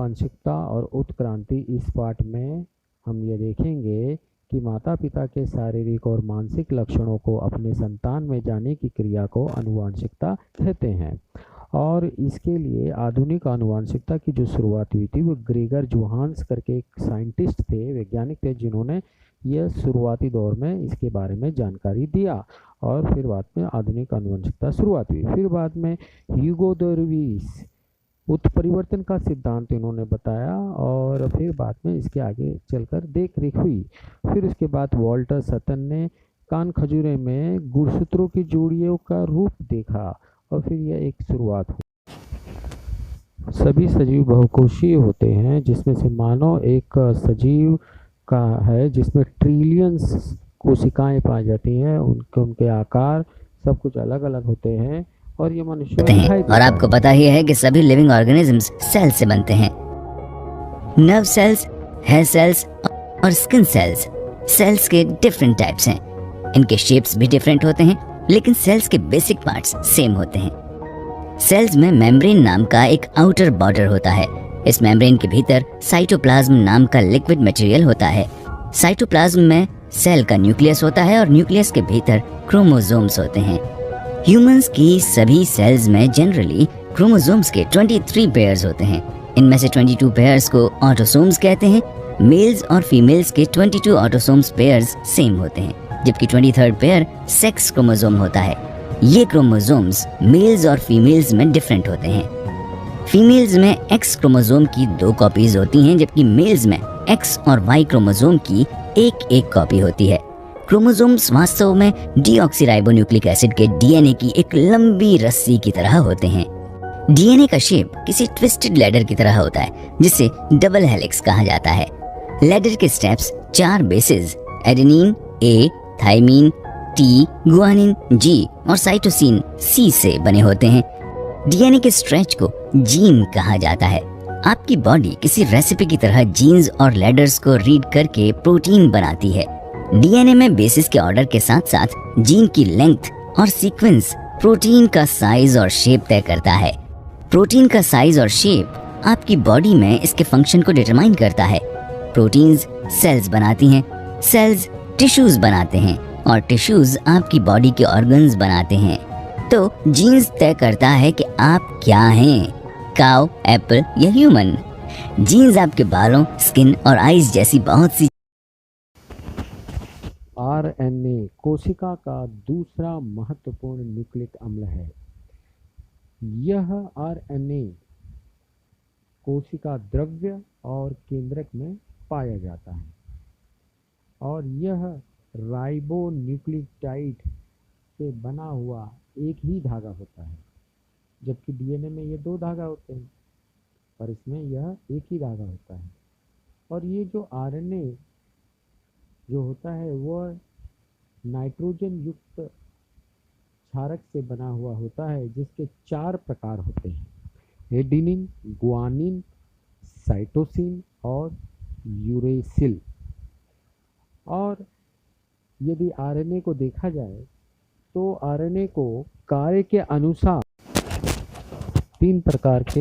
आनुवांशिकता और उत्क्रांति इस पाठ में हम ये देखेंगे कि माता पिता के शारीरिक और मानसिक लक्षणों को अपने संतान में जाने की क्रिया को आनुवांशिकता कहते हैं। और इसके लिए आधुनिक आनुवांशिकता की जो शुरुआत हुई थी वो ग्रेगर जोहान्स करके एक साइंटिस्ट थे, वैज्ञानिक थे, जिन्होंने यह शुरुआती दौर में इसके बारे में जानकारी दिया और फिर बाद में आधुनिक आनुवंशिकता शुरुआत हुई। फिर बाद में ह्यूगो दरवीस उत्परिवर्तन का सिद्धांत इन्होंने बताया और फिर बाद में इसके आगे चलकर देख रेख हुई। फिर उसके बाद वॉल्टर सतन ने कान खजूरे में गुणसूत्रों की जोड़ियों का रूप देखा और फिर यह एक शुरुआत हुई। सभी सजीव बहुकोशीय होते हैं, जिसमें से मानव एक सजीव का है जिसमें ट्रिलियंस कोशिकाएं पाई जाती हैं। उनके आकार सब कुछ अलग अलग होते हैं और ये मनुष्य हैं। और आपको पता ही है कि सभी लिविंग ऑर्गेनिजम्स सेल से बनते हैं। नर्व सेल्स, हेयर सेल्स और स्किन सेल्स। सेल्स के डिफरेंट टाइप्स हैं। इनके शेप्स भी डिफरेंट होते हैं, लेकिन सेल्स के बेसिक पार्ट्स सेम होते हैं। सेल्स में मेम्ब्रेन नाम का एक आउटर बॉर्डर होता है। इस मेम्ब्रेन के भीतर साइटोप्लाज्म नाम का लिक्विड मटेरियल होता है। साइटोप्लाज्म में सेल का न्यूक्लियस होता है और न्यूक्लियस के भीतर क्रोमोसोम्स होते हैं। ह्यूमंस की सभी सेल्स में जनरली क्रोमोसोम्स के 23 पेयर्स होते हैं। इनमें से 22 पेयर्स को ऑटोसोम्स कहते हैं। मेल्स और फीमेल्स के 22 ऑटोसोम्स पेयर्स सेम होते हैं, जबकि 23rd पेयर सेक्स क्रोमोसोम होता है। ये क्रोमोसोम्स मेल्स और फीमेल्स में डिफरेंट होते हैं। फीमेल्स में एक्स क्रोमोसोम की 2 कॉपीज होती हैं, जबकि मेल्स में एक्स और वाई क्रोमोसोम की एक कॉपी होती है। क्रोमोसोम्स वास्तव में डीऑक्सीराइबोन्यूक्लिक एसिड के डीएनए की एक लंबी रस्सी की तरह होते हैं। डीएनए का शेप किसी ट्विस्टेड लैडर की तरह होता है, जिसे डबल हेलिक्स कहा जाता है। लैडर के steps 4 bases adenine A, thymine T, guanine G और साइटोसिन सी से बने होते हैं। डीएनए के स्ट्रेच को जीन कहा जाता है। आपकी बॉडी किसी रेसिपी की तरह जीन्स और लैडर्स को रीड करके प्रोटीन बनाती है। डीएनए में बेसिस के ऑर्डर के साथ साथ जीन की लेंथ और सीक्वेंस प्रोटीन का साइज और शेप तय करता है। प्रोटीन का साइज और शेप आपकी बॉडी में इसके फंक्शन को डिटरमाइन करता है। प्रोटीन्स सेल्स बनाती हैं, सेल्स टिश्यूज बनाते हैं और टिश्यूज आपकी बॉडी के ऑर्गन्स बनाते हैं। तो जीन्स तय करता है कि आप क्या हैं, काऊ, एप्पल या ह्यूमन। जीन्स आपके बालों, स्किन और आईज जैसी बहुत सी आरएनए कोशिका का दूसरा महत्वपूर्ण न्यूक्लिक अम्ल है। यह आरएनए कोशिका द्रव्य और केंद्रक में पाया जाता है और यह राइबोन्यूक्लियोटाइड से बना हुआ एक ही धागा होता है, जबकि डीएनए में ये 2 धागा होते हैं और इसमें यह एक ही धागा होता है। और ये जो आरएनए जो होता है वह नाइट्रोजन युक्त क्षारक से बना हुआ होता है, जिसके 4 प्रकार होते हैं: एडेनिन, गुआनिन, साइटोसिन और यूरेसिल। और यदि आरएनए को देखा जाए तो आरएनए को कार्य के अनुसार 3 प्रकार के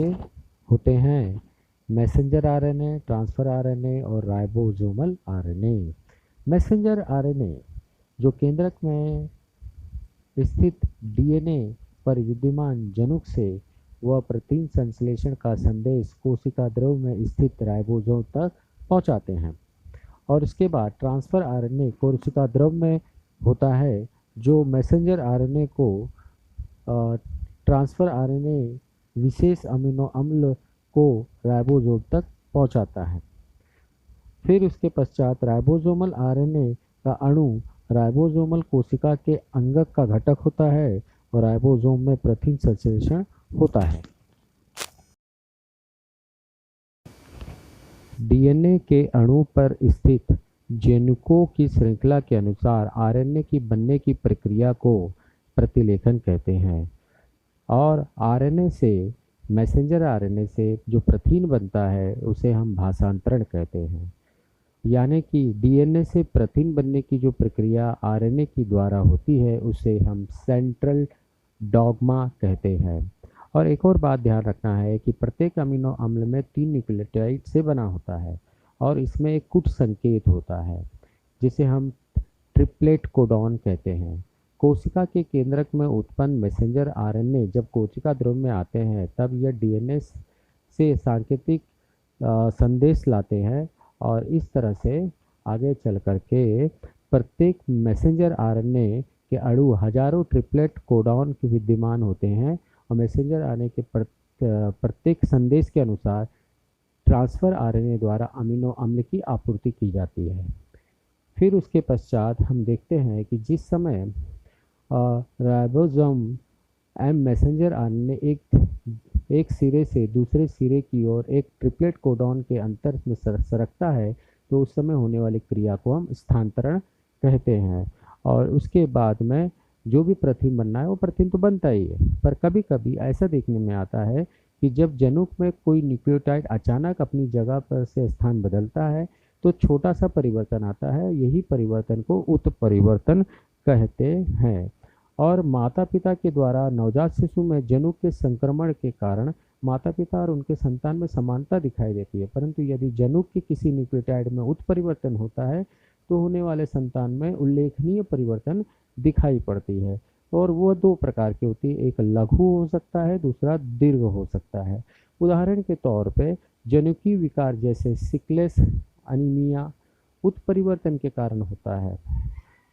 होते हैं: मैसेंजर आरएनए, ट्रांसफर आरएनए और राइबोसोमल आरएनए। मैसेंजर आरएनए जो केंद्रक में स्थित डीएनए पर विद्यमान जनुक से वह प्रोटीन संश्लेषण का संदेश कोशिका द्रव में स्थित राइबोसोम तक पहुंचाते हैं। और इसके बाद ट्रांसफर आरएनए कोशिका द्रव में होता है, जो मैसेंजर आरएनए को ट्रांसफर आरएनए विशेष अमीनो अम्ल को राइबोसोम तक पहुंचाता है। फिर उसके पश्चात राइबोसोमल आरएनए का अणु राइबोसोमल कोशिका के अंगक का घटक होता है और राइबोसोम में प्रोटीन संश्लेषण होता है। डीएनए के अणु पर स्थित जनुकों की श्रृंखला के अनुसार आरएनए की बनने की प्रक्रिया को प्रतिलेखन कहते हैं। और आरएनए से मैसेंजर आरएनए से जो प्रोटीन बनता है उसे हम भाषांतरण कहते हैं। यानी कि डीएनए से प्रोटीन बनने की जो प्रक्रिया आरएनए की द्वारा होती है उसे हम सेंट्रल डॉग्मा कहते हैं। और एक और बात ध्यान रखना है कि प्रत्येक अमीनो अम्ल में 3 न्यूक्लियोटाइड से बना होता है और इसमें एक कुछ संकेत होता है जिसे हम ट्रिपलेट कोडॉन कहते हैं। कोशिका के केंद्रक में उत्पन्न मैसेंजर आरएनए जब कोशिका ध्रुव में आते हैं तब यह डीएनए से सांकेतिक संदेश लाते हैं और इस तरह से आगे चल कर के प्रत्येक मैसेंजर आरएनए के अणु हजारों ट्रिपलेट कोडॉन के विद्यमान होते हैं और मैसेंजर आरएनए के प्रत्येक संदेश के अनुसार ट्रांसफर आरएनए द्वारा अमीनो अम्ल की आपूर्ति की जाती है। फिर उसके पश्चात हम देखते हैं कि जिस समय राइबोसोम एम मैसेंजर आरएनए एक सिरे से दूसरे सिरे की ओर एक ट्रिपलेट कोडॉन के अंतर में सरकता है तो उस समय होने वाली क्रिया को हम स्थानांतरण कहते हैं। और उसके बाद में जो भी प्रोटीन बनना है वो प्रोटीन तो बनता ही है, पर कभी कभी ऐसा देखने में आता है कि जब जनुक में कोई न्यूक्लियोटाइड अचानक अपनी जगह पर से स्थान बदलता है तो छोटा सा परिवर्तन आता है। यही परिवर्तन को उत्परिवर्तन कहते हैं। और माता पिता के द्वारा नवजात शिशु में जनुक के संक्रमण के कारण माता पिता और उनके संतान में समानता दिखाई देती है, परंतु यदि जनुक के किसी न्यूक्लियोटाइड में उत्परिवर्तन होता है तो होने वाले संतान में उल्लेखनीय परिवर्तन दिखाई पड़ती है। और वो 2 प्रकार की होती है, एक लघु हो सकता है, दूसरा दीर्घ हो सकता है। उदाहरण के तौर पे जनुकीय विकार जैसे सिकलेस अनीमिया उत्परिवर्तन के कारण होता है,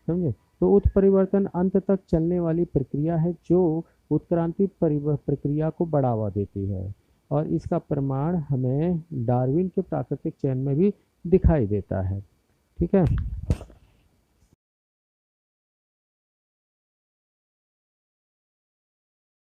समझे। तो उत्परिवर्तन अंत तक चलने वाली प्रक्रिया है जो उत्क्रांति प्रक्रिया को बढ़ावा देती है और इसका प्रमाण हमें डार्विन के प्राकृतिक चयन में भी दिखाई देता है। ठीक है।